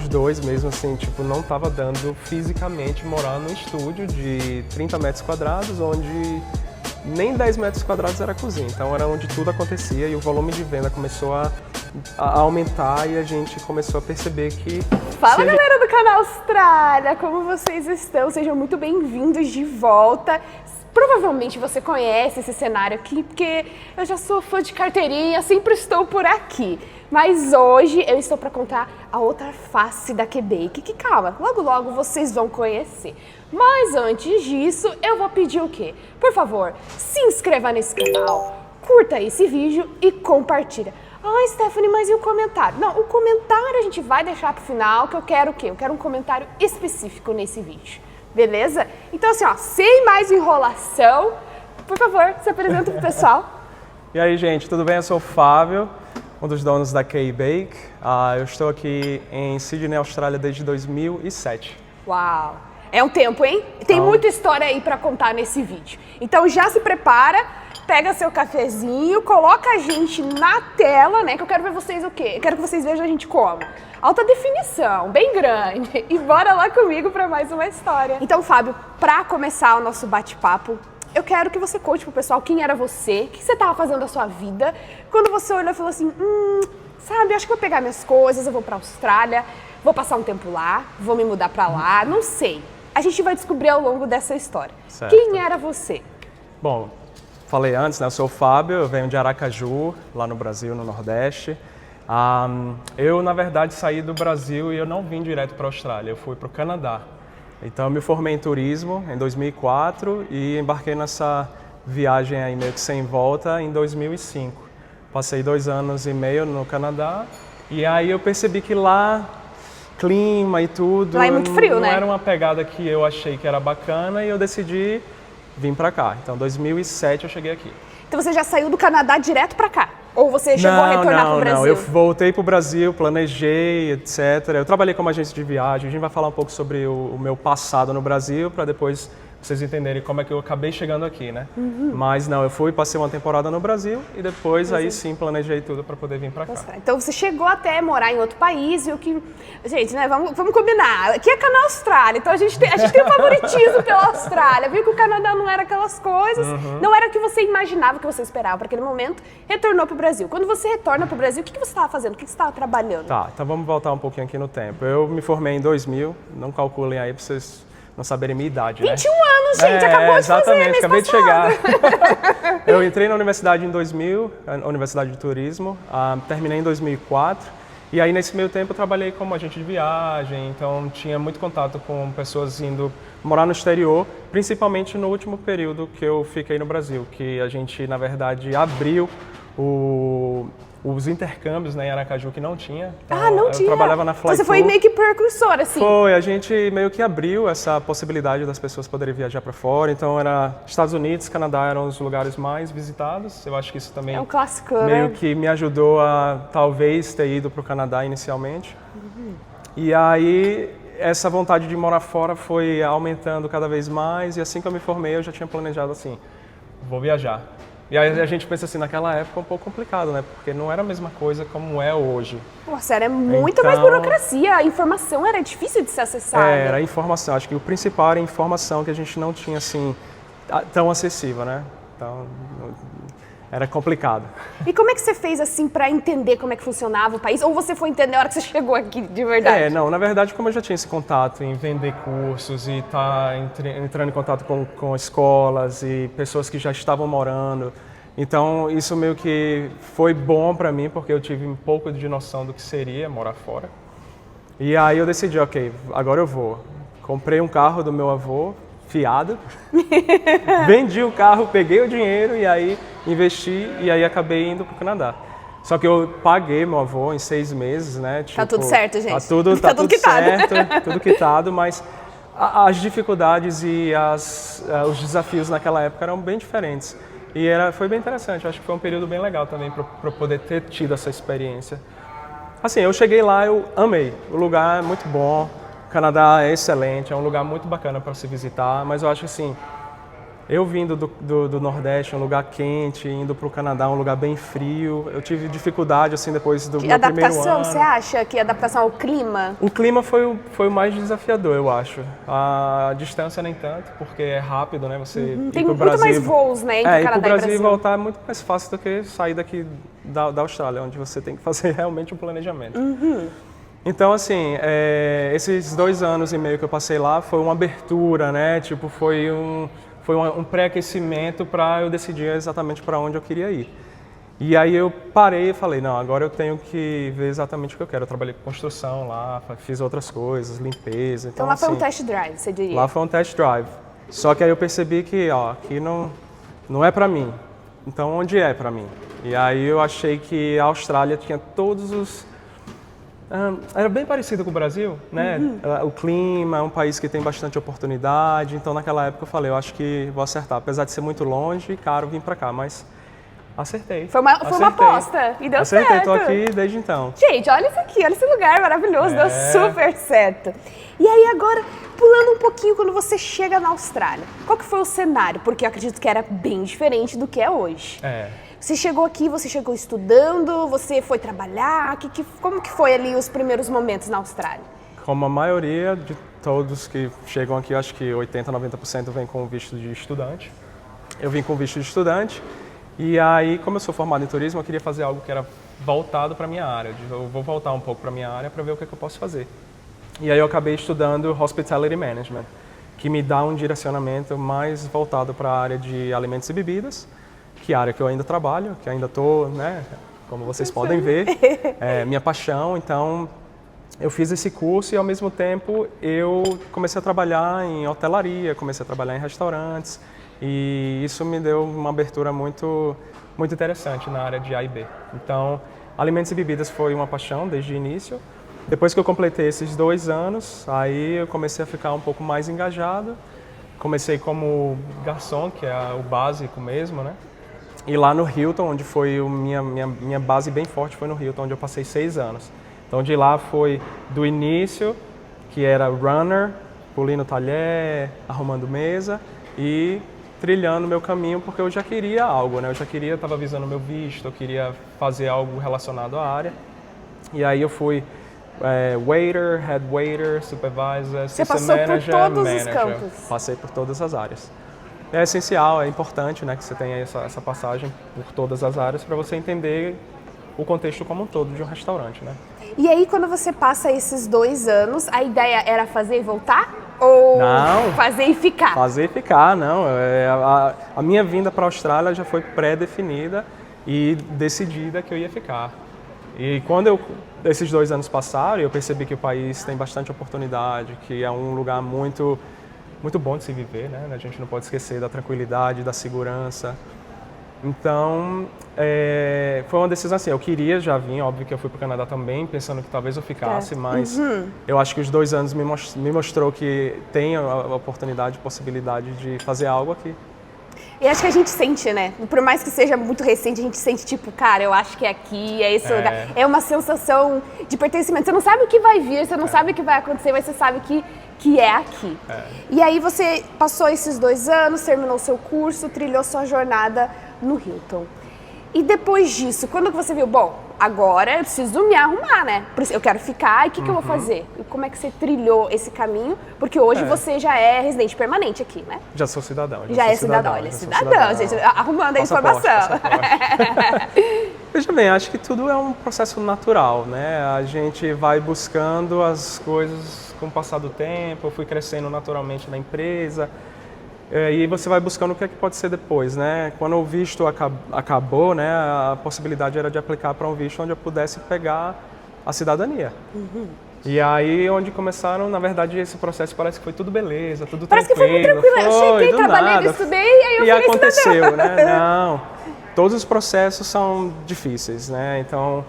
os dois mesmo, assim, tipo, não tava dando fisicamente morar num estúdio de 30 metros quadrados, onde nem 10 metros quadrados era a cozinha. Então era onde tudo acontecia e o volume de venda começou a aumentar e a gente começou a perceber que... Fala, galera do canal Austrália, como vocês estão? Sejam muito bem-vindos de volta. Provavelmente você conhece esse cenário aqui, porque eu já sou fã de carteirinha, sempre estou por aqui. Mas hoje eu estou para contar a outra face da Quebec, que calma, logo logo vocês vão conhecer. Mas antes disso, eu vou pedir o quê? Por favor, se inscreva nesse canal, curta esse vídeo e compartilha. Ai, Stephanie, mas e o comentário? Não, o comentário a gente vai deixar pro final, que eu quero o quê? Eu quero um comentário específico nesse vídeo, beleza? Então assim, ó, sem mais enrolação, por favor, se apresenta pro pessoal. E aí, gente, tudo bem? Eu sou o Fábio, um dos donos da Quebec. Eu estou aqui em Sydney, Austrália, desde 2007. Uau! É um tempo, hein? Tem muita história aí pra contar nesse vídeo. Então já se prepara, pega seu cafezinho, coloca a gente na tela, né? Que eu quero ver vocês o quê? Eu quero que vocês vejam a gente como. Alta definição, bem grande. E bora lá comigo pra mais uma história. Então, Fábio, pra começar o nosso bate-papo, eu quero que você conte pro pessoal quem era você, o que você tava fazendo da sua vida, quando você olhou e falou assim, sabe, acho que vou pegar minhas coisas, eu vou pra Austrália, vou passar um tempo lá, vou me mudar pra lá, não sei. A gente vai descobrir ao longo dessa história. Certo. Quem era você? Bom, falei antes, né? Eu sou o Fábio, eu venho de Aracaju, lá no Brasil, no Nordeste. Eu, na verdade, saí do Brasil e eu não vim direto para a Austrália, eu fui para o Canadá. Então, eu me formei em turismo em 2004 e embarquei nessa viagem aí meio que sem volta em 2005. Passei 2 anos e meio no Canadá e aí eu percebi que lá, clima e tudo, lá é muito frio, não né? era uma pegada que eu achei que era bacana e eu decidi vir para cá. Então, em 2007 eu cheguei aqui. Então você já saiu do Canadá direto pra cá? Ou você chegou a retornar pro Brasil? Não, eu voltei pro Brasil, planejei, etc. Eu trabalhei como agência de viagem, a gente vai falar um pouco sobre o meu passado no Brasil, para depois vocês entenderem como é que eu acabei chegando aqui, né? Mas não, eu fui, passei uma temporada no Brasil e depois aí sim planejei tudo para poder vir para cá. Então você chegou até morar em outro país e o que... Gente, né, vamos combinar. Aqui é canal Austrália, então a gente tem um favoritismo pela Austrália. Viu que o Canadá não era aquelas coisas, não era o que você imaginava, o que você esperava para aquele momento, retornou pro Brasil. Quando você retorna pro Brasil, o que você estava fazendo? O que você estava trabalhando? Tá, então vamos voltar um pouquinho aqui no tempo. Eu me formei em 2000, não calculem aí para vocês não saberem minha idade, 21 anos, gente, acabou de fazer, mês acabei de passado. chegar. Eu entrei na universidade em 2000, a Universidade de Turismo, terminei em 2004, e aí nesse meio tempo eu trabalhei como agente de viagem, então tinha muito contato com pessoas indo morar no exterior, principalmente no último período que eu fiquei no Brasil, que a gente, na verdade, abriu os intercâmbios, né, em Aracaju, que não tinha. Então, não eu tinha? trabalhava na Fly Você foi Tour. meio que precursor, assim. Foi, a gente meio que abriu essa possibilidade das pessoas poderem viajar para fora. Então, era Estados Unidos, Canadá eram os lugares mais visitados. Eu acho que isso também É um clássico, né? meio que me ajudou a talvez ter ido para o Canadá inicialmente. E aí, essa vontade de morar fora foi aumentando cada vez mais. E assim que eu me formei, eu já tinha planejado assim, vou viajar. E aí a gente pensa assim, naquela época um pouco complicado, né? Porque não era a mesma coisa como é hoje. Nossa, era muita mais burocracia, a informação era difícil de ser acessada. Era a informação, acho que o principal era a informação que a gente não tinha assim, tão acessível, né? Então, era complicado. E como é que você fez assim para entender como é que funcionava o país? Ou você foi entender a hora que você chegou aqui, de verdade? Não, na verdade, como eu já tinha esse contato em vender cursos e estar entrando em contato com escolas e pessoas que já estavam morando, então isso meio que foi bom para mim, porque eu tive um pouco de noção do que seria morar fora. E aí eu decidi, ok, agora eu vou. Comprei um carro do meu avô, fiado, vendi o carro, peguei o dinheiro e aí investi e aí acabei indo para o Canadá. Só que eu paguei meu avô em 6 meses, né? Tá tudo certo, gente. Tá tudo quitado. certo, tudo quitado, mas as dificuldades e os desafios naquela época eram bem diferentes. E foi bem interessante, acho que foi um período bem legal também para poder ter tido essa experiência. Assim, eu cheguei lá, eu amei, o lugar é muito bom, o Canadá é excelente, é um lugar muito bacana para se visitar, mas eu acho assim, Eu vindo do Nordeste, um lugar quente, indo para o Canadá, um lugar bem frio, eu tive dificuldade, assim, depois do meu primeiro ano. Adaptação, você acha que adaptação ao clima? O clima foi o mais desafiador, eu acho. A distância nem tanto, porque é rápido, né? Você ir Tem pro muito Brasil, mais voos, né, entre o ir Canadá pro e Brasil e Brasil. voltar é muito mais fácil do que sair daqui da Austrália, onde você tem que fazer realmente um planejamento. Então, assim, esses 2 anos e meio que eu passei lá foi uma abertura, né? Tipo, foi um pré-aquecimento para eu decidir exatamente para onde eu queria ir. E aí eu parei e falei, não, agora eu tenho que ver exatamente o que eu quero. Eu trabalhei com construção lá, fiz outras coisas, limpeza. Então lá assim, foi um test drive, você diria? Lá foi um test drive. Só que aí eu percebi que, ó, aqui não é para mim. Então onde é para mim? E aí eu achei que a Austrália tinha todos os... era bem parecido com o Brasil, né? O clima, é um país que tem bastante oportunidade. Então naquela época eu falei, eu acho que vou acertar. Apesar de ser muito longe e caro vir para cá, mas acertei. Foi uma aposta e deu certo. Acertei, tô aqui desde então. Gente, olha isso aqui, olha esse lugar maravilhoso, deu super certo. E aí agora, pulando um pouquinho quando você chega na Austrália, qual que foi o cenário? Porque eu acredito que era bem diferente do que é hoje. Você chegou aqui, você chegou estudando, você foi trabalhar, como que foi ali os primeiros momentos na Austrália? Como a maioria de todos que chegam aqui, acho que 80, 90% vem com visto de estudante. Eu vim com visto de estudante e aí, como eu sou formado em turismo, eu queria fazer algo que era voltado para a minha área. Eu vou voltar um pouco para a minha área para ver o que eu posso fazer. E aí eu acabei estudando Hospitality Management, que me dá um direcionamento mais voltado para a área de alimentos e bebidas, que é a área que eu ainda trabalho, que ainda estou, né, como vocês podem ver, é minha paixão. Então, eu fiz esse curso e, ao mesmo tempo, eu comecei a trabalhar em hotelaria, comecei a trabalhar em restaurantes, e isso me deu uma abertura muito interessante na área de A e B. Então, alimentos e bebidas foi uma paixão desde o início. Depois que eu completei esses 2 anos, aí eu comecei a ficar um pouco mais engajado. Comecei como garçom, que é o básico mesmo, né? E lá no Hilton, onde foi minha base bem forte, foi no Hilton, onde eu passei 6 anos. Então de lá foi do início, que era runner, polindo talher, arrumando mesa e trilhando meu caminho, porque eu já queria algo, né? Eu estava visando meu visto, eu queria fazer algo relacionado à área. E aí eu fui waiter, head waiter, supervisor, assistant manager, por todos os campos. Passei por todas as áreas. É essencial, é importante, né, que você tenha essa passagem por todas as áreas para você entender o contexto como um todo de um restaurante, né? E aí, quando você passa esses 2 anos, a ideia era fazer e voltar? Ou não, fazer e ficar? Fazer e ficar, não. A minha vinda para a Austrália já foi pré-definida e decidida que eu ia ficar. E quando esses 2 anos passaram, eu percebi que o país tem bastante oportunidade, que é um lugar muito bom de se viver, né? A gente não pode esquecer da tranquilidade, da segurança. Então, foi uma decisão assim, eu queria já vir, óbvio que eu fui para o Canadá também, pensando que talvez eu ficasse, mas eu acho que os 2 anos me mostrou que tem a oportunidade, possibilidade de fazer algo aqui. E acho que a gente sente, né? Por mais que seja muito recente, a gente sente tipo, cara, eu acho que é aqui, é esse lugar. É uma sensação de pertencimento. Você não sabe o que vai vir, você não sabe o que vai acontecer, mas você sabe que é aqui. E aí você passou esses 2 anos, terminou seu curso, trilhou sua jornada no Hilton. E depois disso, quando você viu, bom, agora eu preciso me arrumar, né? Eu quero ficar, e o que eu vou fazer? E como é que você trilhou esse caminho? Porque hoje você já é residente permanente aqui, né? Já sou cidadão. Já é cidadão, ele é cidadão, gente. Arrumando a informação. Veja bem, acho que tudo é um processo natural, né? A gente vai buscando as coisas com o passar do tempo, eu fui crescendo naturalmente na empresa, e você vai buscando o que é que pode ser depois, né? Quando o visto acabou, né, a possibilidade era de aplicar para um visto onde eu pudesse pegar a cidadania. E aí, onde começaram, na verdade, esse processo parece que foi tudo beleza, tudo tranquilo. Parece que foi muito tranquilo. Eu cheguei, trabalhei, estudei, e aí eu e aconteceu, né? Não, todos os processos são difíceis, né? Então,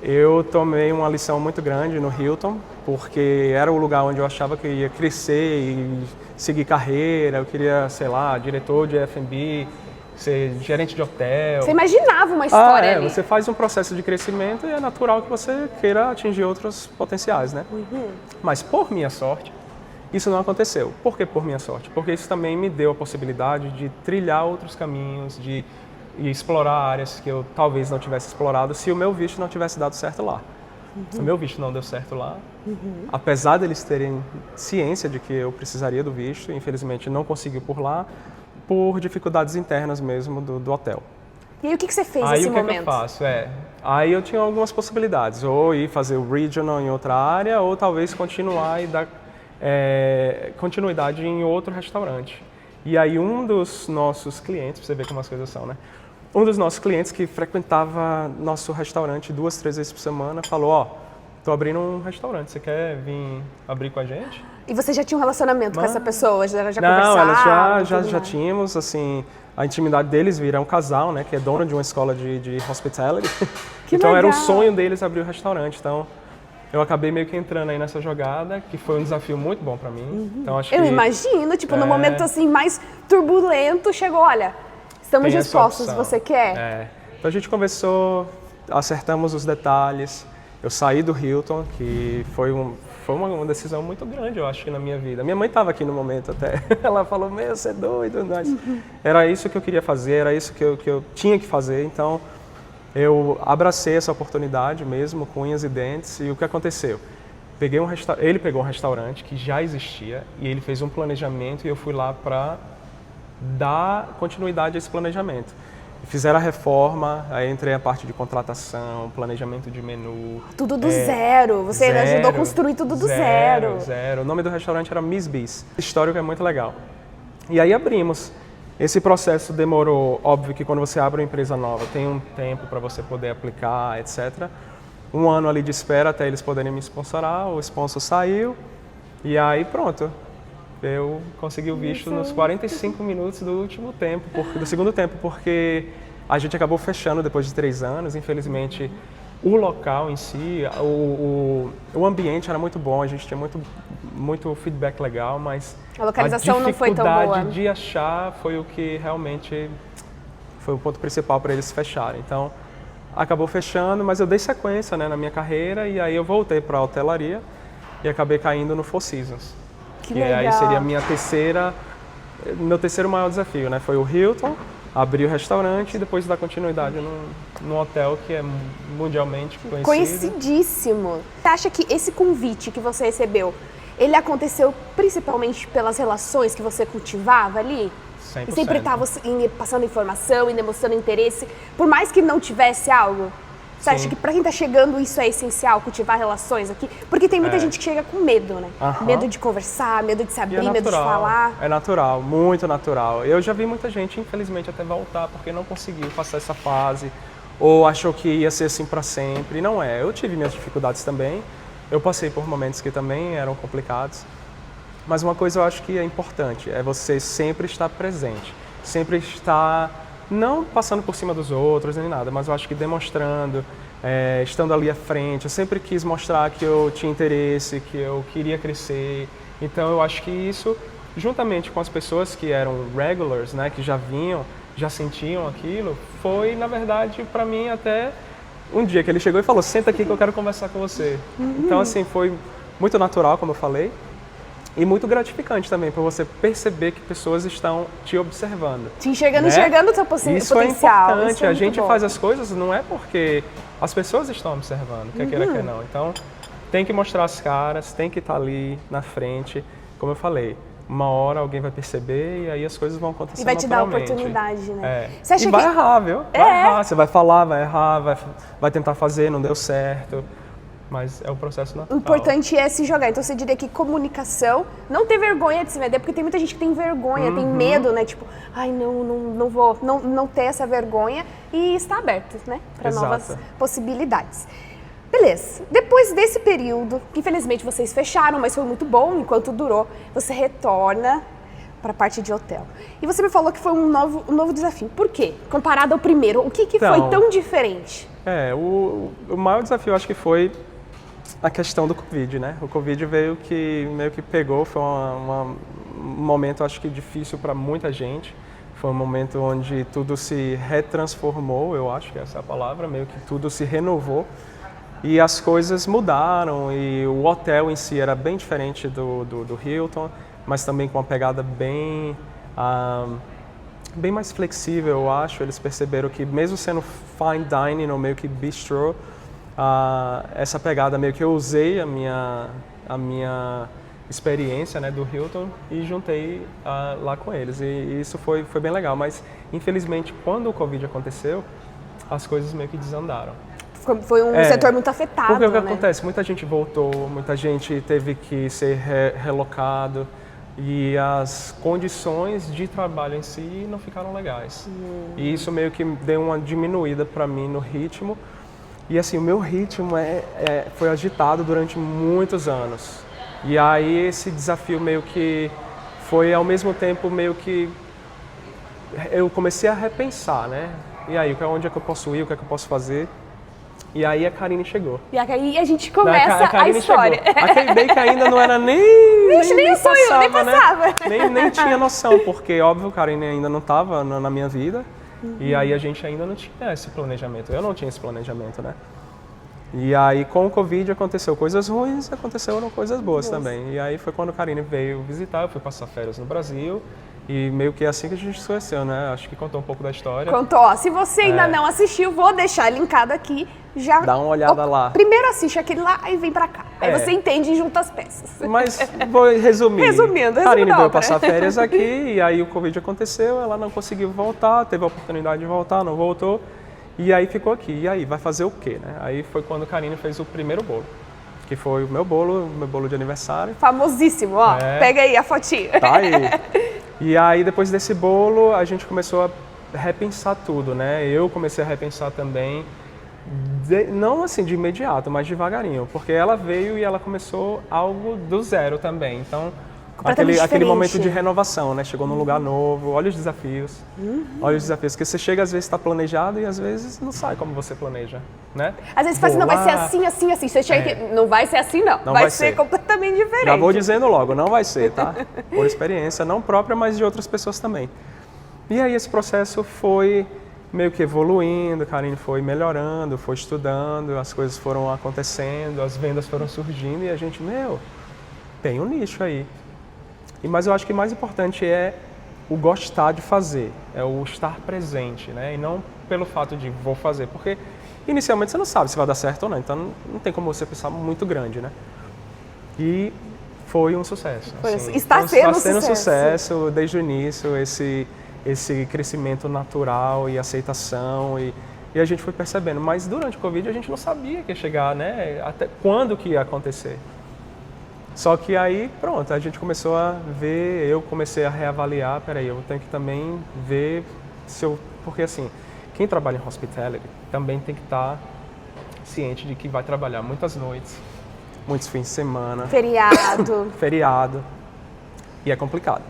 eu tomei uma lição muito grande no Hilton, porque era o lugar onde eu achava que eu ia crescer e seguir carreira. Eu queria, sei lá, diretor de F&B, ser gerente de hotel. Você imaginava uma história ali. Você faz um processo de crescimento e é natural que você queira atingir outros potenciais, né? Mas por minha sorte, Isso não aconteceu. Por que por minha sorte? Porque isso também me deu a possibilidade de trilhar outros caminhos, de explorar áreas que eu talvez não tivesse explorado se o meu visto não tivesse dado certo lá. O meu visto não deu certo lá, apesar deles terem ciência de que eu precisaria do visto, infelizmente não conseguiu por lá, por dificuldades internas mesmo do hotel. E aí o que você fez Aí nesse o que momento? é que eu faço? Aí eu tinha algumas possibilidades, ou ir fazer o regional em outra área, ou talvez continuar e dar continuidade em outro restaurante. E aí um dos nossos clientes, pra você ver como as coisas são, né? Um dos nossos clientes que frequentava nosso restaurante 2, 3 vezes por semana, falou, tô abrindo um restaurante, você quer vir abrir com a gente? E você já tinha um relacionamento com essa pessoa? Já Não, conversava? elas já tínhamos, assim, a intimidade deles vira um casal, né, que é dono de uma escola de hospitality. Que então legal. era um sonho deles abrir o restaurante, então eu acabei meio que entrando aí nessa jogada, que foi um desafio muito bom para mim. Então, acho Eu que imagino, tipo, no momento assim mais turbulento, chegou, olha, estamos tem essa dispostos, opção. você quer? Então a gente conversou, acertamos os detalhes, eu saí do Hilton, que foi uma decisão muito grande, eu acho, na minha vida. Minha mãe estava aqui no momento até, ela falou, você é doido, mas era isso que eu queria fazer, era isso que eu tinha que fazer, então eu abracei essa oportunidade mesmo, com unhas e dentes, e o que aconteceu? Ele pegou um restaurante que já existia e ele fez um planejamento e eu fui lá para dar continuidade a esse planejamento. Fizeram a reforma, aí entrei a parte de contratação, planejamento de menu. Tudo do zero, você ajudou a construir tudo do zero. Zero. O nome do restaurante era Miss Bees. Histórico é muito legal. E aí abrimos. Esse processo demorou, óbvio que quando você abre uma empresa nova, tem um tempo para você poder aplicar, etc. Um ano ali de espera até eles poderem me sponsorar, o sponsor saiu e aí pronto. Eu consegui o visto nos 45 minutos do segundo tempo, porque a gente acabou fechando depois de 3 anos. Infelizmente, o local em si, o ambiente era muito bom, a gente tinha muito feedback legal, mas a localização não foi tão boa. A dificuldade de achar foi o que realmente foi o ponto principal para eles fecharem. Então, acabou fechando, mas eu dei sequência, né, na minha carreira e aí eu voltei para a hotelaria e acabei caindo no Four Seasons. Que legal. Aí seria meu terceiro maior desafio, né? Foi o Hilton, abrir o restaurante e depois dar continuidade num hotel que é mundialmente conhecido. Conhecidíssimo. Você acha que esse convite que você recebeu, ele aconteceu principalmente pelas relações que você cultivava ali? 100%. E sempre estava passando informação e demonstrando interesse, por mais que não tivesse algo? Você acha que para quem está chegando isso é essencial, cultivar relações aqui? Porque tem muita gente que chega com medo, né? Medo de conversar, medo de se abrir, medo de falar. É natural, muito natural. Eu já vi muita gente, infelizmente, até voltar porque não conseguiu passar essa fase ou achou que ia ser assim para sempre. Não é. Eu tive minhas dificuldades também. Eu passei por momentos que também eram complicados. Mas uma coisa eu acho que é importante, é você sempre estar presente. Sempre estar... não passando por cima dos outros nem nada, mas eu acho que demonstrando, estando ali à frente. Eu sempre quis mostrar que eu tinha interesse, que eu queria crescer. Então eu acho que isso, juntamente com as pessoas que eram regulars, né, que já vinham, já sentiam aquilo, foi, na verdade, para mim até um dia que ele chegou e falou, senta aqui que eu quero conversar com você. Então assim, foi muito natural, como eu falei. E muito gratificante também, para você perceber que pessoas estão te observando. Te enxergando, né? enxergando o seu potencial. Isso é importante. Isso é a gente bom. faz as coisas não é porque as pessoas estão observando, quer queira, quer não. Então, tem que mostrar as caras, tem que estar ali na frente. Como eu falei, uma hora alguém vai perceber e aí as coisas vão acontecer e vai te dar a naturalmente. oportunidade, né? Você acha vai errar, viu? Vai errar. Você vai falar, vai errar, vai tentar fazer, não deu certo. Mas é o processo natural. O importante é se jogar. Então você diria que comunicação, não ter vergonha de se vender, porque tem muita gente que tem vergonha, tem medo, né? Tipo, ai, não vou, não ter essa vergonha e estar aberto, né? Para novas possibilidades. Beleza. Depois desse período, que infelizmente vocês fecharam, mas foi muito bom enquanto durou, você retorna para a parte de hotel. E você me falou que foi um novo desafio. Por quê? Comparado ao primeiro, o que então, foi tão diferente? O maior desafio acho que foi a questão do Covid, né? O Covid meio que pegou, foi um momento, acho que difícil para muita gente. Foi um momento onde tudo se retransformou, eu acho que essa é a palavra, meio que tudo se renovou. E as coisas mudaram e o hotel em si era bem diferente do Hilton, mas também com uma pegada bem mais flexível, eu acho. Eles perceberam que mesmo sendo fine dining ou meio que bistro, essa pegada meio que eu usei a minha experiência, né, do Hilton e juntei lá com eles. E isso foi bem legal, mas infelizmente quando o Covid aconteceu, as coisas meio que desandaram. Foi um setor muito afetado, porque o que né? acontece? Muita gente voltou, muita gente teve que ser relocado e as condições de trabalho em si não ficaram legais. E isso meio que deu uma diminuída para mim no ritmo. E assim, o meu ritmo foi agitado durante muitos anos. E aí esse desafio meio que foi ao mesmo tempo meio que eu comecei a repensar, né? E aí, onde é que eu posso ir, o que é que eu posso fazer? E aí a Karine chegou. E aí a gente começa a história. Chegou. Aquele day que ainda não era nem sonho, nem passava. Né? Nem tinha noção, porque óbvio a Karine ainda não estava na minha vida. E aí a gente ainda não tinha esse planejamento. Eu não tinha esse planejamento, né? E aí com o Covid aconteceu coisas ruins, aconteceram coisas boas também. E aí foi quando a Karine veio visitar, eu fui passar férias no Brasil. E meio que é assim que a gente se conheceu, né? Acho que contou um pouco da história. Contou. Ó, se você ainda não assistiu, vou deixar linkado aqui. Já dá uma olhada lá. Primeiro assiste aquele lá, aí vem pra cá. Aí você entende e junta as peças. Mas vou resumir. Resumindo. Karine veio passar férias aqui e aí o Covid aconteceu, ela não conseguiu voltar, teve a oportunidade de voltar, não voltou. E aí ficou aqui. E aí, vai fazer o quê, né? Aí foi quando a Karine fez o primeiro bolo. Que foi o meu bolo de aniversário. Famosíssimo, ó. Pega aí a fotinha. Tá aí. E aí, depois desse bolo, a gente começou a repensar tudo, né? Eu comecei a repensar também, não assim de imediato, mas devagarinho. Porque ela veio e ela começou algo do zero também. Então, aquele momento de renovação, né? Chegou num lugar novo, olha os desafios. Olha os desafios, porque você chega, às vezes está planejado e às vezes não sai como você planeja, né? Às vezes você fala assim, não, vai ser assim, assim, assim. Você chega aqui, não vai ser assim, não. Vai ser completamente diferente. Já vou dizendo logo, não vai ser, tá? Por experiência, não própria, mas de outras pessoas também. E aí esse processo foi meio que evoluindo, a Karine foi melhorando, foi estudando, as coisas foram acontecendo, as vendas foram surgindo e a gente, tem um nicho aí. Mas eu acho que o mais importante é o gostar de fazer, é o estar presente, né? E não pelo fato de vou fazer, porque inicialmente você não sabe se vai dar certo ou não, então não tem como você pensar muito grande, né? E foi um sucesso. Está sendo um sucesso desde o início, esse crescimento natural e aceitação e a gente foi percebendo. Mas durante o Covid a gente não sabia que ia chegar, né? Até quando que ia acontecer. Só que aí, pronto, a gente começou a ver, eu comecei a reavaliar, peraí, eu tenho que também ver porque assim, quem trabalha em hospitality também tem que estar ciente de que vai trabalhar muitas noites, muitos fins de semana. Feriado. E é complicado.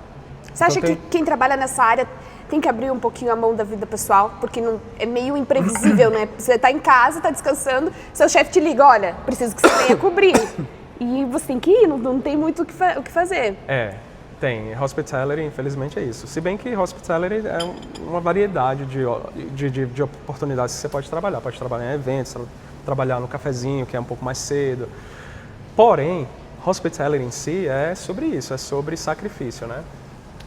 Você acha que quem trabalha nessa área tem que abrir um pouquinho a mão da vida pessoal? Porque é meio imprevisível, né? Você tá em casa, tá descansando, seu chefe te liga, olha, preciso que você venha cobrir. E você tem que ir, não tem muito o que fazer. Tem. Hospitality, infelizmente, é isso. Se bem que hospitality é uma variedade de oportunidades que você pode trabalhar. Pode trabalhar em eventos, trabalhar no cafezinho, que é um pouco mais cedo. Porém, hospitality em si é sobre isso, é sobre sacrifício, né?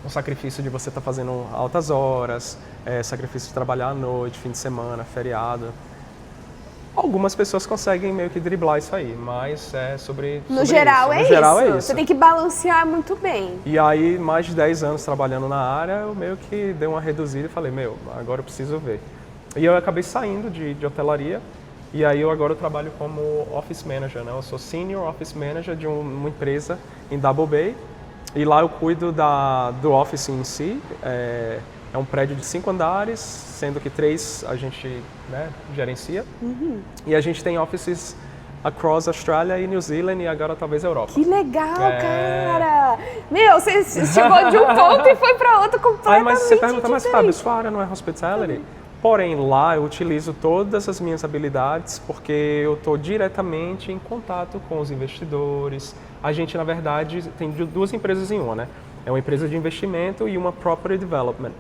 O sacrifício de você estar fazendo altas horas, sacrifício de trabalhar à noite, fim de semana, feriado. Algumas pessoas conseguem meio que driblar isso aí, mas é sobre No geral é isso. Você tem que balancear muito bem. E aí, mais de 10 anos trabalhando na área, eu meio que dei uma reduzida e falei, agora eu preciso ver. E eu acabei saindo de hotelaria, e aí agora eu trabalho como Office Manager, né? Eu sou Senior Office Manager de uma empresa em Double Bay, e lá eu cuido do office em si. É um prédio de 5 andares, sendo que 3 a gente gerencia. E a gente tem offices across Australia e New Zealand e agora talvez Europa. Que legal, cara! Você chegou de um ponto e foi para outro completamente mas você pergunta, diferente. mas Fábio, sua área não é hospitality? Porém, lá eu utilizo todas as minhas habilidades porque eu estou diretamente em contato com os investidores. A gente, na verdade, tem 2 empresas em uma, né? É uma empresa de investimento e uma property development.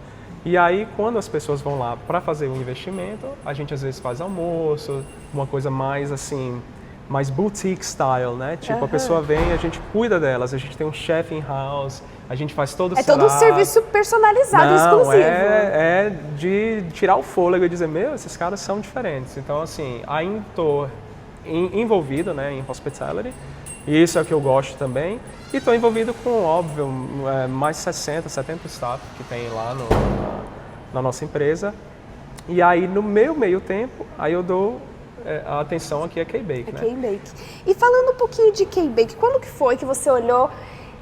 E aí, quando as pessoas vão lá para fazer o investimento, a gente às vezes faz almoço, uma coisa mais assim, mais boutique style, né? Tipo, a pessoa vem, a gente cuida delas, a gente tem um chef in-house, a gente faz todo o É todo um serviço personalizado, exclusivo. É de tirar o fôlego e dizer, meu, esses caras são diferentes. Então, assim, ainda estou envolvido, né, em hospitality, e isso é o que eu gosto também. E estou envolvido com, óbvio, mais 60, 70 staff que tem lá na nossa empresa. E aí, no meu meio tempo, aí eu dou a atenção aqui a K-Bake, né? K-Bake. E falando um pouquinho de K-Bake, quando que foi que você olhou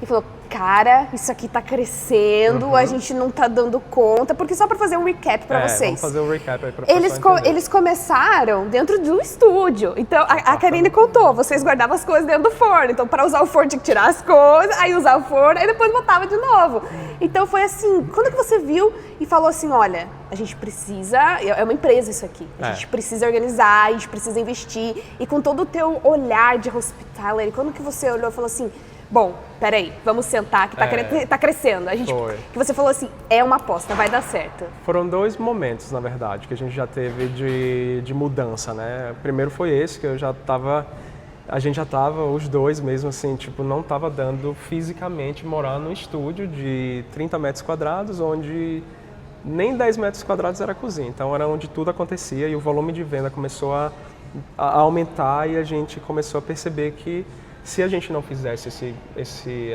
e falou, cara, isso aqui tá crescendo, a gente não tá dando conta, porque só para fazer um recap para vocês. Vamos fazer um recap aí pra pessoa entender. Eles começaram dentro do estúdio, então a Karine contou, vocês guardavam as coisas dentro do forno, então para usar o forno tinha que tirar as coisas, aí usar o forno, aí depois botava de novo. Então foi assim, quando que você viu e falou assim, olha, a gente precisa, é uma empresa isso aqui, a gente precisa organizar, a gente precisa investir, e com todo o teu olhar de hospitality, quando que você olhou e falou assim, bom, peraí, vamos sentar, que tá crescendo. Que você falou assim, é uma aposta, vai dar certo. Foram 2 momentos, na verdade, que a gente já teve de mudança, né? O primeiro foi esse, que a gente já tava, os dois mesmo, assim, tipo, não tava dando fisicamente morar num estúdio de 30 metros quadrados, onde nem 10 metros quadrados era a cozinha. Então, era onde tudo acontecia e o volume de venda começou a aumentar e a gente começou a perceber que se a gente não fizesse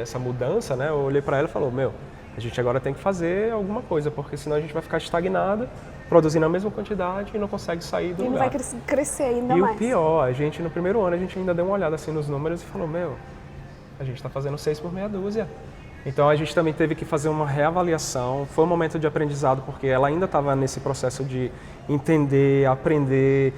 essa mudança, né, eu olhei para ela e falei, meu, a gente agora tem que fazer alguma coisa, porque senão a gente vai ficar estagnado, produzindo a mesma quantidade e não consegue sair do lugar. E não vai crescer ainda mais. E o pior, a gente no primeiro ano, a gente ainda deu uma olhada assim nos números e falou, meu, a gente está fazendo 6 por meia dúzia. Então a gente também teve que fazer uma reavaliação, foi um momento de aprendizado, porque ela ainda estava nesse processo de entender, aprender.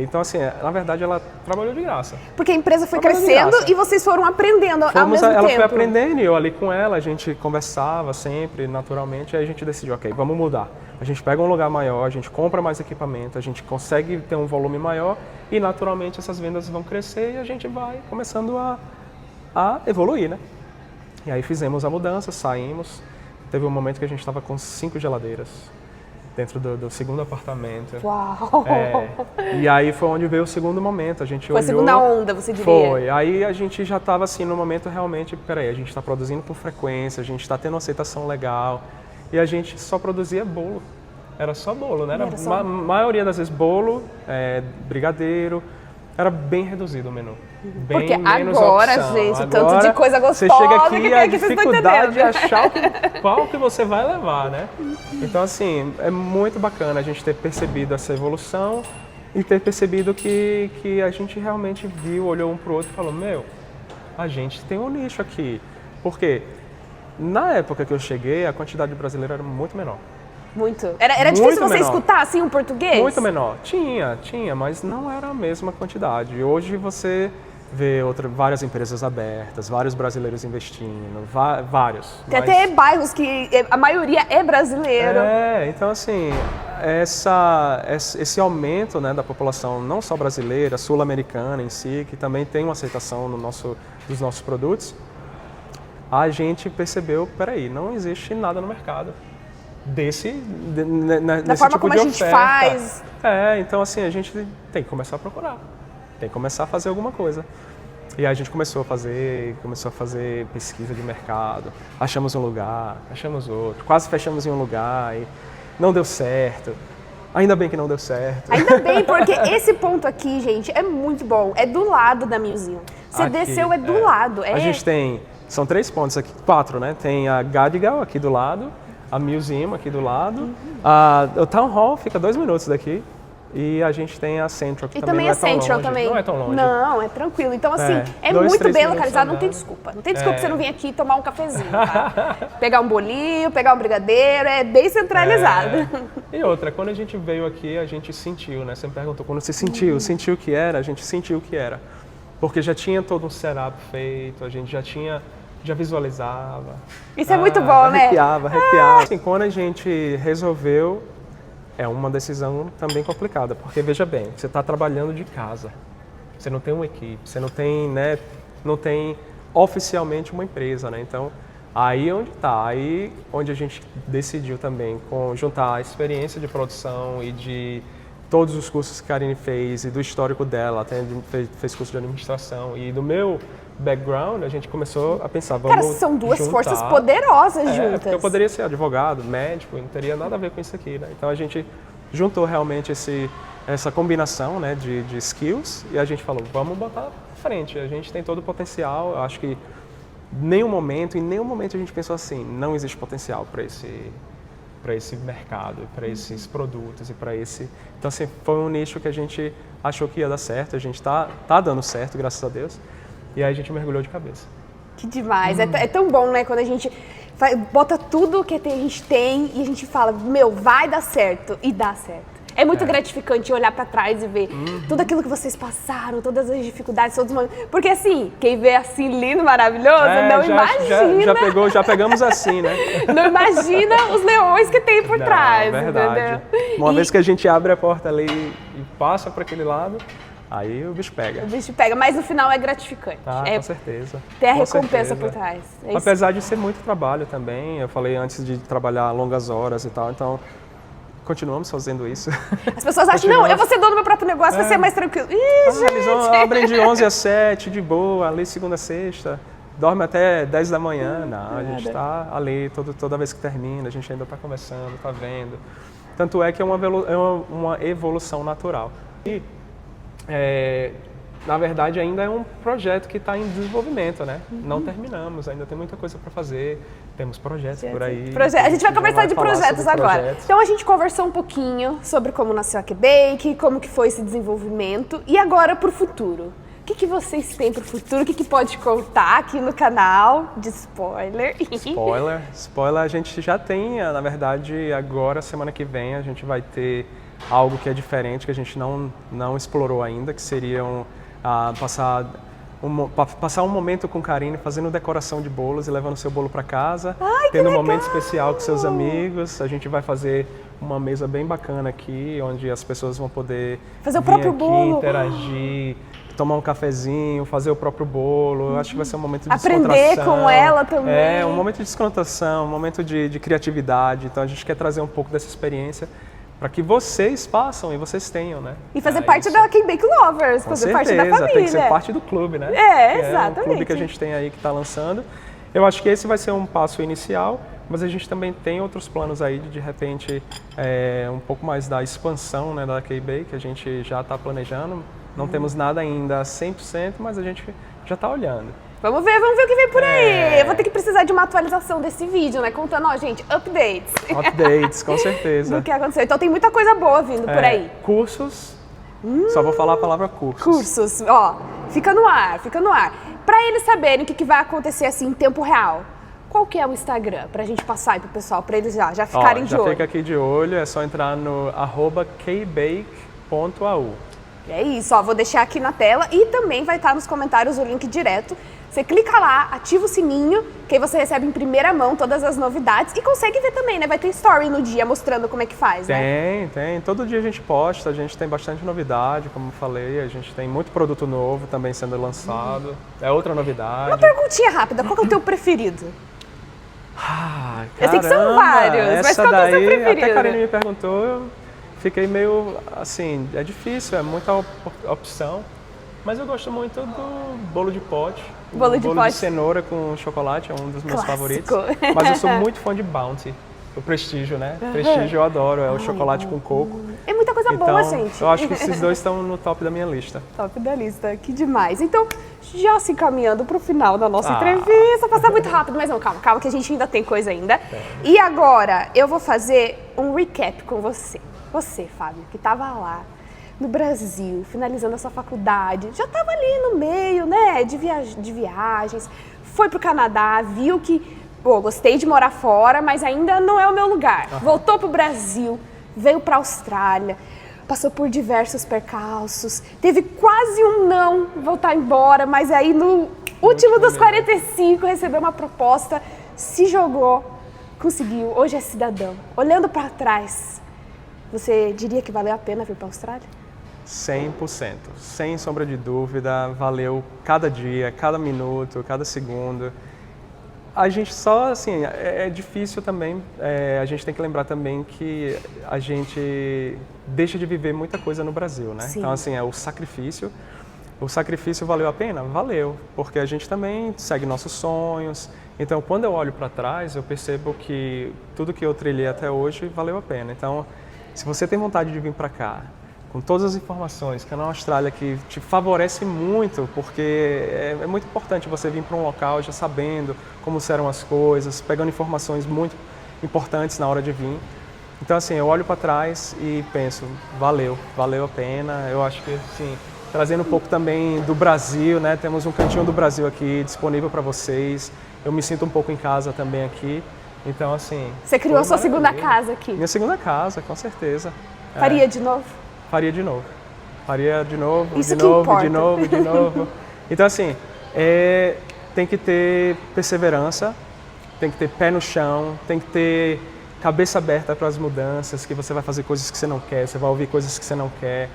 Então, assim, na verdade, ela trabalhou de graça. Porque a empresa foi crescendo e vocês foram aprendendo ao mesmo tempo. Ela foi aprendendo e eu ali com ela, a gente conversava sempre, naturalmente, e aí a gente decidiu, ok, vamos mudar. A gente pega um lugar maior, a gente compra mais equipamento, a gente consegue ter um volume maior e, naturalmente, essas vendas vão crescer e a gente vai começando a evoluir, né? E aí fizemos a mudança, saímos. Teve um momento que a gente estava com 5 geladeiras dentro do segundo apartamento. Uau! E aí foi onde veio o segundo momento, a gente olhou... Foi a segunda onda, você diria? Foi, aí a gente já estava assim no momento realmente, peraí, a gente está produzindo com frequência, a gente está tendo uma aceitação legal e a gente só produzia bolo, era só bolo, né? A maioria das vezes bolo, brigadeiro, era bem reduzido o menu. Bem porque menos agora, opção. gente, agora, tanto de coisa gostosa você chega aqui que a vocês dificuldade de achar qual que você vai levar, né? Então, assim, é muito bacana a gente ter percebido essa evolução e ter percebido que a gente realmente viu, olhou um pro outro e falou, meu, a gente tem um nicho aqui. Porque na época que eu cheguei, a quantidade de brasileiro era muito menor. Muito. Era difícil você escutar assim um português? Muito menor. Tinha, mas não era a mesma quantidade. Hoje você vê várias empresas abertas, vários brasileiros investindo, vários. Tem até bairros que a maioria é brasileiro. Então assim, esse aumento, né, da população, não só brasileira, sul-americana em si, que também tem uma aceitação dos nossos produtos, a gente percebeu, peraí, não existe nada no mercado desse da forma tipo como de a gente oferta. faz. Então assim, a gente tem que começar a procurar, tem que começar a fazer alguma coisa. E aí a gente começou a fazer pesquisa de mercado, achamos um lugar, achamos outro, quase fechamos em um lugar e não deu certo. Ainda bem que não deu certo. Ainda bem, porque esse ponto aqui, gente, é muito bom. É do lado da Museum. Você Aqui, desceu, é do lado. A gente tem, são 3 pontos aqui, 4, né? Tem a Gadigal aqui do lado, a Museum aqui do lado, o Town Hall fica 2 minutos daqui e a gente tem a Central, que também não é tão longe. Também. Não é tão longe. Não, é tranquilo. Então, assim, é 2, muito 3 bem minutos localizado, não tem desculpa. Não tem desculpa pra você não vir aqui tomar um cafezinho, tá? Pegar um bolinho, pegar um brigadeiro, é bem centralizado. E outra, quando a gente veio aqui, a gente sentiu, né? Você me perguntou quando você sentiu. Sentiu o que era? A gente sentiu o que era. Porque já tinha todo um setup feito, a gente já visualizava. Isso é muito bom, né? Arrepiava. Assim, quando a gente resolveu, é uma decisão também complicada, porque veja bem, você está trabalhando de casa, você não tem uma equipe, você não tem, né, não tem oficialmente uma empresa, né? Então, aí onde a gente decidiu também juntar a experiência de produção e de todos os cursos que a Karine fez e do histórico dela, até fez curso de administração e do meu background, a gente começou a pensar, vamos Cara, são duas juntar. forças poderosas juntas. Porque eu poderia ser advogado, médico, não teria nada a ver com isso aqui, né? Então a gente juntou realmente essa combinação, né, de skills e a gente falou, vamos botar pra frente, a gente tem todo o potencial, eu acho que em nenhum momento a gente pensou assim, não existe potencial para esse mercado, para esses produtos e para esse... Então assim, foi um nicho que a gente achou que ia dar certo, a gente tá dando certo, graças a Deus. E aí a gente mergulhou de cabeça. Que demais. É tão bom, né? Quando a gente bota tudo que a gente tem e a gente fala, meu, vai dar certo. E dá certo. É muito gratificante olhar pra trás e ver tudo aquilo que vocês passaram, todas as dificuldades, todos os momentos. Porque assim, quem vê assim lindo, maravilhoso, não imagina. Já pegamos assim, né? Não imagina os leões que tem por trás, verdade. entendeu? Uma vez que a gente abre a porta ali e passa para aquele lado, aí o bicho pega. O bicho pega, mas no final é gratificante. Com certeza. Ter a recompensa por trás. Apesar de ser muito trabalho também, eu falei antes de trabalhar longas horas e tal, então continuamos fazendo isso. As pessoas acham, não, eu vou ser dono do meu próprio negócio, vai ser mais tranquilo. Gente! Eles abrem de 11 a 7, de boa, ali segunda a sexta, dorme até 10 da manhã. Não, a gente está ali toda vez que termina, a gente ainda está conversando, está vendo. Tanto é que é uma evolução natural. E, na verdade, ainda é um projeto que está em desenvolvimento, né? Não terminamos, ainda tem muita coisa para fazer, temos projetos por aí. A gente vai conversar de projetos agora. Então, a gente conversou um pouquinho sobre como nasceu a K-Bake, como que foi esse desenvolvimento e agora para o futuro. O que vocês têm para o futuro? O que pode contar aqui no canal de spoiler? Spoiler a gente já tem, na verdade, agora, semana que vem, a gente vai ter algo que é diferente, que a gente não explorou ainda, que seria passar um momento com Karine fazendo decoração de bolos e levando seu bolo para casa, tendo um momento especial com seus amigos. A gente vai fazer uma mesa bem bacana aqui, onde as pessoas vão poder fazer o próprio bolo, interagir, tomar um cafezinho, fazer o próprio bolo. Eu acho que vai ser um momento de descontração. Aprender com ela também. Um momento de descontração, um momento de criatividade. Então a gente quer trazer um pouco dessa experiência para que vocês façam e vocês tenham, né? E fazer parte da K-Bake Lovers, fazer parte da família. Tem que ser parte do clube, né? Exatamente. É um clube que a gente tem aí que está lançando. Eu acho que esse vai ser um passo inicial, mas a gente também tem outros planos aí de repente, um pouco mais da expansão, né, da K-Bake, que a gente já está planejando. Não temos nada ainda 100%, mas a gente já está olhando. Vamos ver o que vem por aí. Eu vou ter que precisar de uma atualização desse vídeo, né? Contando, gente, updates. Updates, com certeza. Do que aconteceu. Então tem muita coisa boa vindo por aí. Cursos, só vou falar a palavra cursos. Cursos, fica no ar. Pra eles saberem o que vai acontecer assim em tempo real, qual que é o Instagram? Pra gente passar aí pro pessoal, pra eles já ficarem de olho. Já fica aqui de olho, é só entrar no @kbake.au. É isso, vou deixar aqui na tela e também vai estar nos comentários o link direto. Você clica lá, ativa o sininho, que aí você recebe em primeira mão todas as novidades e consegue ver também, né? Vai ter story no dia mostrando como é que faz, né? Tem. Todo dia a gente posta, a gente tem bastante novidade, como eu falei, a gente tem muito produto novo também sendo lançado. É outra novidade. Uma perguntinha rápida, qual que é o teu preferido? Caramba, eu sei que são vários, mas qual que é o seu preferido? Até a Karine me perguntou, eu fiquei meio assim, é difícil, é muita opção. Mas eu gosto muito do bolo de pote. Bolo de cenoura com chocolate é um dos meus favoritos. Mas eu sou muito fã de Bounty. O Prestígio, né? Prestígio eu adoro, é o chocolate com coco. É muita coisa boa, gente. Eu acho que esses dois estão no top da minha lista. Top da lista, que demais. Então, já se encaminhando para o final da nossa entrevista. Passar muito rápido, mas não, calma que a gente ainda tem coisa ainda. E agora, eu vou fazer um recap com você. Você, Fábio, que estava lá no Brasil, finalizando a sua faculdade, já estava ali no meio, né, de viagens, foi pro Canadá, viu que, gostei de morar fora, mas ainda não é o meu lugar. Voltou pro Brasil, veio pra Austrália, passou por diversos percalços, teve quase um não voltar embora, mas aí no último dos 45 recebeu uma proposta, se jogou, conseguiu, hoje é cidadão. Olhando para trás, você diria que valeu a pena vir para a Austrália? 100%, sem sombra de dúvida, valeu cada dia, cada minuto, cada segundo. A gente só, assim, é difícil também, a gente tem que lembrar também que a gente deixa de viver muita coisa no Brasil, né? Sim. Então, assim, o sacrifício valeu a pena? Valeu, porque a gente também segue nossos sonhos. Então, quando eu olho para trás, eu percebo que tudo que eu trilhei até hoje valeu a pena. Então, se você tem vontade de vir para cá, com todas as informações, que é na Austrália, que te favorece muito, porque é muito importante você vir para um local já sabendo como serão as coisas, pegando informações muito importantes na hora de vir. Então, assim, eu olho para trás e penso, valeu a pena. Eu acho que, assim, trazendo um pouco também do Brasil, né? Temos um cantinho do Brasil aqui disponível para vocês. Eu me sinto um pouco em casa também aqui. Então, assim... Você criou a sua segunda casa aqui. Minha segunda casa, com certeza. Faria de novo? Faria de novo. Faria de novo, Isso de que novo, importa. de novo, de novo. Então, assim, tem que ter perseverança, tem que ter pé no chão, tem que ter cabeça aberta para as mudanças, que você vai fazer coisas que você não quer, você vai ouvir coisas que você não quer.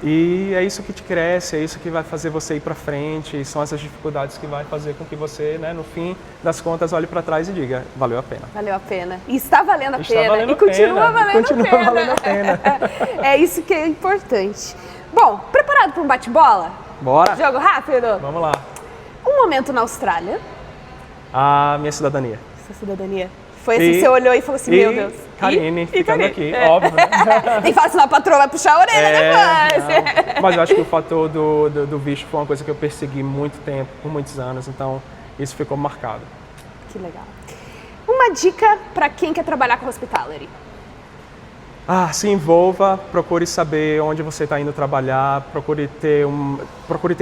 E é isso que te cresce, é isso que vai fazer você ir para frente, são essas dificuldades que vai fazer com que você, né, no fim das contas, olhe para trás e diga, valeu a pena. Valeu a pena. E está valendo a Está pena. valendo E a continua pena. valendo Continua a pena. valendo a pena. É isso que é importante. Bom, preparado para um bate-bola? Bora! Jogo rápido? Vamos lá. Um momento na Austrália. A minha cidadania. Sua cidadania. Foi assim que você olhou e falou assim, meu Deus. Karine, ficando Karine. aqui, óbvio, né? Nem fala senão a patroa vai puxar a orelha depois. Não. Mas eu acho que o fator do visto foi uma coisa que eu persegui muito tempo, por muitos anos, então isso ficou marcado. Que legal. Uma dica para quem quer trabalhar com hospitality. Se envolva, procure saber onde você está indo trabalhar, procure ter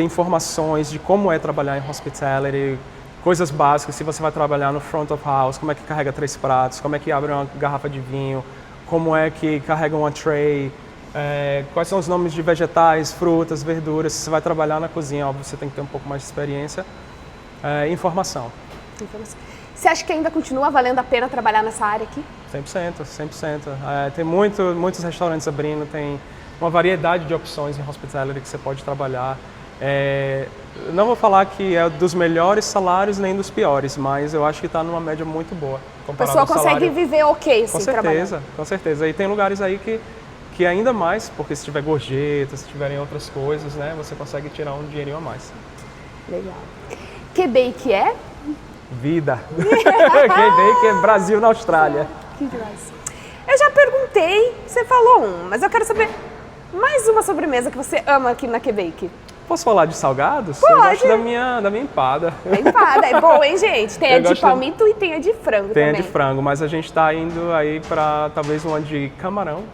informações de como é trabalhar em hospitality, coisas básicas, se você vai trabalhar no front of house, como é que carrega 3 pratos, como é que abre uma garrafa de vinho, como é que carrega uma tray, quais são os nomes de vegetais, frutas, verduras. Se você vai trabalhar na cozinha, óbvio, você tem que ter um pouco mais de experiência. Informação. Você acha que ainda continua valendo a pena trabalhar nessa área aqui? 100%, 100%. Tem muitos restaurantes abrindo, tem uma variedade de opções em hospitality que você pode trabalhar. Não vou falar que é dos melhores salários nem dos piores, mas eu acho que está numa média muito boa. A pessoa consegue viver ok, assim, trabalhando. Com certeza. E tem lugares aí que ainda mais, porque se tiver gorjeta, se tiverem outras coisas, né, você consegue tirar um dinheirinho a mais. Legal. Que é? Vida. Que é Brasil na Austrália. Que demais. Eu já perguntei, você falou mas eu quero saber mais uma sobremesa que você ama aqui na Quebec. Posso falar de salgados? Pode. Eu gosto da minha empada. A empada, é bom, hein, gente? Tem a de palmito e tem a de frango também. Tem a de frango, mas a gente tá indo aí pra talvez uma de camarão.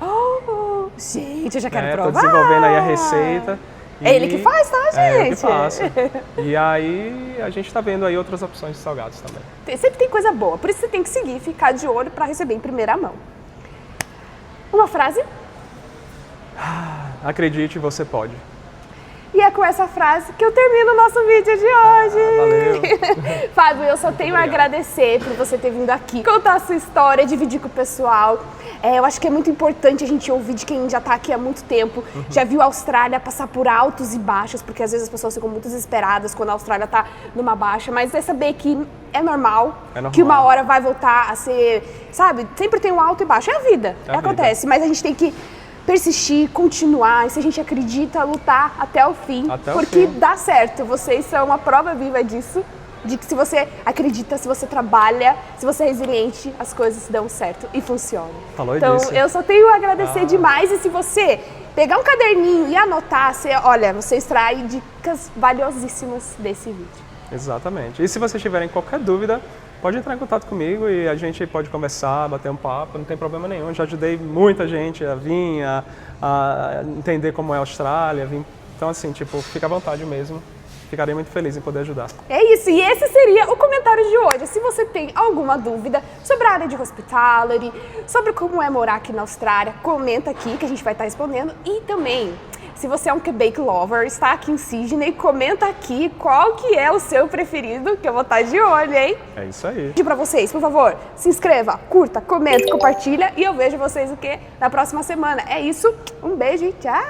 Gente, eu já quero provar. Tô desenvolvendo aí a receita. É ele que faz, tá, gente? É eu que faço. E aí a gente tá vendo aí outras opções de salgados também. Sempre tem coisa boa, por isso você tem que seguir e ficar de olho pra receber em primeira mão. Uma frase? Acredite, você pode. E é com essa frase que eu termino o nosso vídeo de hoje. Valeu. Fábio, eu só tenho a agradecer por você ter vindo aqui, contar a sua história, dividir com o pessoal. Eu acho que é muito importante a gente ouvir de quem já está aqui há muito tempo, já viu a Austrália passar por altos e baixos, porque às vezes as pessoas ficam muito desesperadas quando a Austrália está numa baixa, mas é saber que é normal, que uma hora vai voltar a ser, sabe, sempre tem um alto e baixo, é a vida, acontece, mas a gente tem que persistir, continuar, e se a gente acredita, lutar até o fim, porque dá certo, vocês são a prova viva disso, de que se você acredita, se você trabalha, se você é resiliente, as coisas dão certo e funcionam. Falou então, disso. eu só tenho a agradecer demais, e se você pegar um caderninho e anotar, você extrai dicas valiosíssimas desse vídeo. Exatamente. E se vocês tiverem qualquer dúvida, pode entrar em contato comigo e a gente pode conversar, bater um papo, não tem problema nenhum. Eu já ajudei muita gente a vir, a entender como é a Austrália. Então, assim, fica à vontade mesmo. Ficarei muito feliz em poder ajudar. É isso, e esse seria o comentário de hoje. Se você tem alguma dúvida sobre a área de hospitality, sobre como é morar aqui na Austrália, comenta aqui que a gente vai estar respondendo. E também, se você é um Quebec lover, está aqui em Sydney, comenta aqui qual que é o seu preferido, que eu vou estar de olho, hein? É isso aí. E para vocês, por favor, se inscreva, curta, comenta, compartilha e eu vejo vocês na próxima semana. É isso, um beijo e tchau!